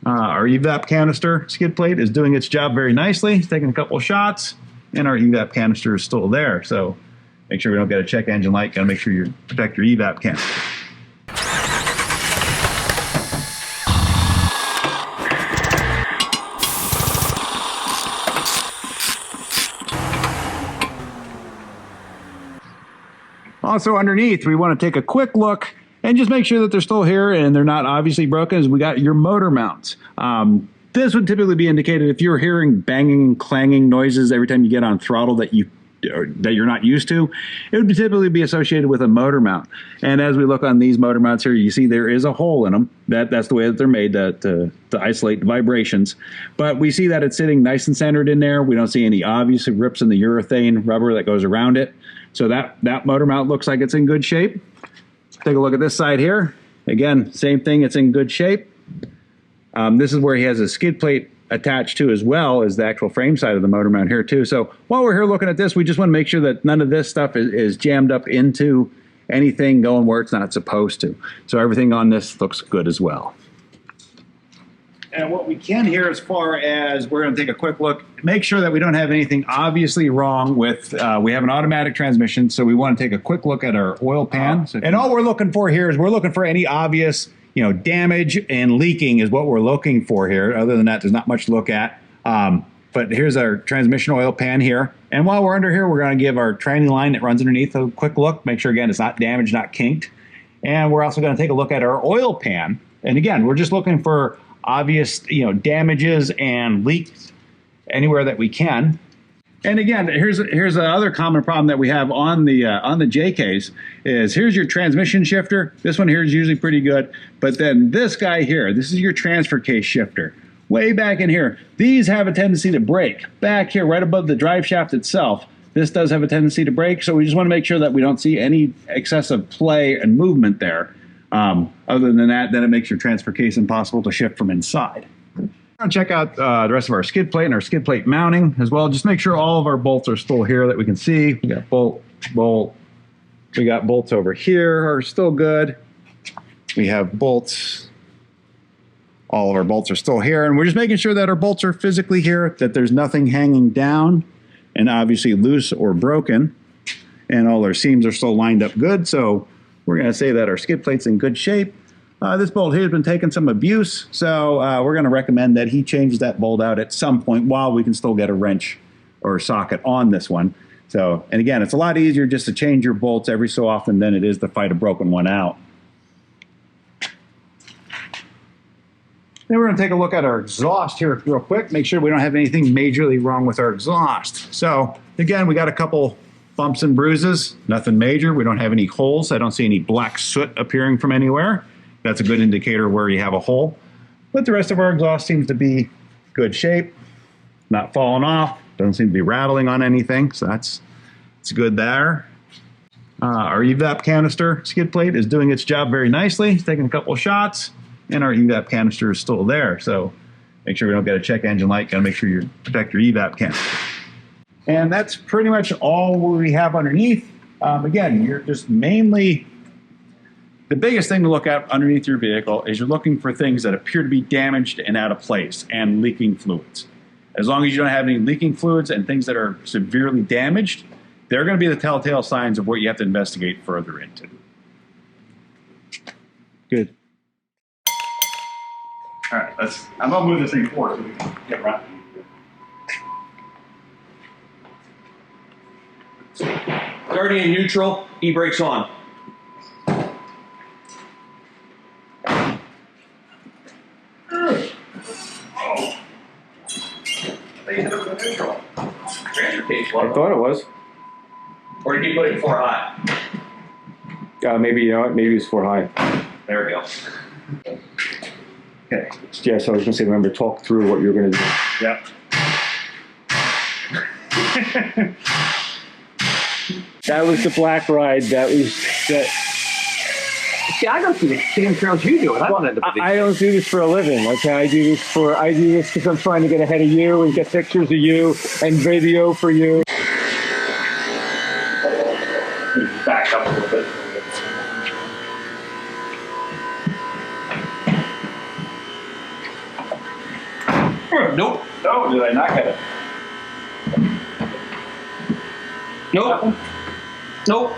Our evap canister skid plate is doing its job very nicely. It's taking a couple shots, and our evap canister is still there. So make sure we don't get a check engine light. Got to make sure you protect your evap canister. Also underneath, we want to take a quick look and just make sure that they're still here and they're not obviously broken. As we got your motor mounts. This would typically be indicated if you're hearing banging and clanging noises every time you get on throttle that you're not used to. It would typically be associated with a motor mount. And as we look on these motor mounts here, you see there is a hole in them. That's the way that they're made to isolate the vibrations. But we see that it's sitting nice and centered in there. We don't see any obvious rips in the urethane rubber that goes around it. So that motor mount looks like it's in good shape. Take a look at this side here. Again, same thing, it's in good shape. This is where he has a skid plate attached to as well as the actual frame side of the motor mount here too. So while we're here looking at this, we just want to make sure that none of this stuff is jammed up into anything going where it's not supposed to. So everything on this looks good as well. And what we can here as far as we're going to take a quick look, make sure that we don't have anything obviously wrong with, we have an automatic transmission, so we want to take a quick look at our oil pan. And all we're looking for here is we're looking for any obvious, damage and leaking is what we're looking for here. Other than that, there's not much to look at. But here's our transmission oil pan here. And while we're under here, we're going to give our training line that runs underneath a quick look, make sure, again, it's not damaged, not kinked. And we're also going to take a look at our oil pan. And again, we're just looking for obvious, damages and leaks anywhere that we can. And again, here's the other common problem that we have on the JKs is here's your transmission shifter. This one here is usually pretty good, but then this guy here, this is your transfer case shifter. Way back in here, these have a tendency to break. Back here, right above the drive shaft itself, this does have a tendency to break. So we just want to make sure that we don't see any excessive play and movement there. Other than that, then it makes your transfer case impossible to shift from inside. I'll check out the rest of our skid plate and our skid plate mounting as well. Just make sure all of our bolts are still here that we can see. We got bolt. We got bolts over here are still good. We have bolts. All of our bolts are still here. And we're just making sure that our bolts are physically here, that there's nothing hanging down and obviously loose or broken. And all our seams are still lined up good. So we're going to say that our skid plate's in good shape. This bolt here has been taking some abuse, so we're going to recommend that he changes that bolt out at some point while we can still get a wrench or a socket on this one. So, and again, it's a lot easier just to change your bolts every so often than it is to fight a broken one out. Then we're going to take a look at our exhaust here real quick, make sure we don't have anything majorly wrong with our exhaust. So, again, we got a couple bumps and bruises, nothing major. We don't have any holes. I don't see any black soot appearing from anywhere. That's a good indicator where you have a hole. But the rest of our exhaust seems to be good shape, not falling off, doesn't seem to be rattling on anything, so it's good there. Our evap canister skid plate is doing its job very nicely. It's taking a couple shots, and our evap canister is still there. So make sure we don't get a check engine light. Got to make sure you protect your evap canister. And that's pretty much all we have underneath. Again, you're just mainly, the biggest thing to look at underneath your vehicle is you're looking for things that appear to be damaged and out of place and leaking fluids. As long as you don't have any leaking fluids and things that are severely damaged, they're going to be the telltale signs of what you have to investigate further into. Good. All right, I'm going to move this thing forward so we can get right. Starting in neutral, e-brakes on. I thought it was. Or did you put it for high? Maybe, you know what, maybe it's for high. There we go. Okay. Yeah, so I was going to say, remember, talk through what you're going to do. Yep. That was the black ride. That was that. See, I don't do the same trails you do, and I don't end up. I don't do this for a living. Okay, I do this because I'm trying to get ahead of you and get pictures of you and video for you. Back up a little bit. Nope. No, did I not get it? Nope. Nope.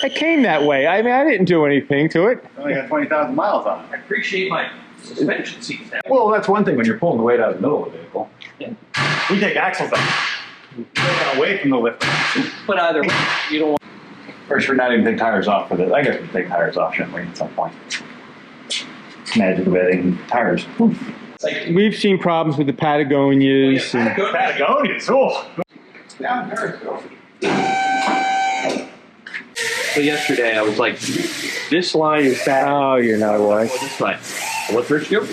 It came that way. I mean, I didn't do anything to it. Only got 20,000 miles on I it. appreciate my suspension seats now. Well, that's one thing when you're pulling the weight out of the middle of the vehicle. Yeah. We take axles out. Taking away from the lift. But either way, you don't want. First, we're not even take tires off for this. I guess we take tires off, shouldn't we, at some point? Magic of adding tires. It's like We've seen problems with the Patagonias. And, Patagonians, oh. down there. So yesterday I was like, this line is bad. oh, you're not away. This line. What's Rich do?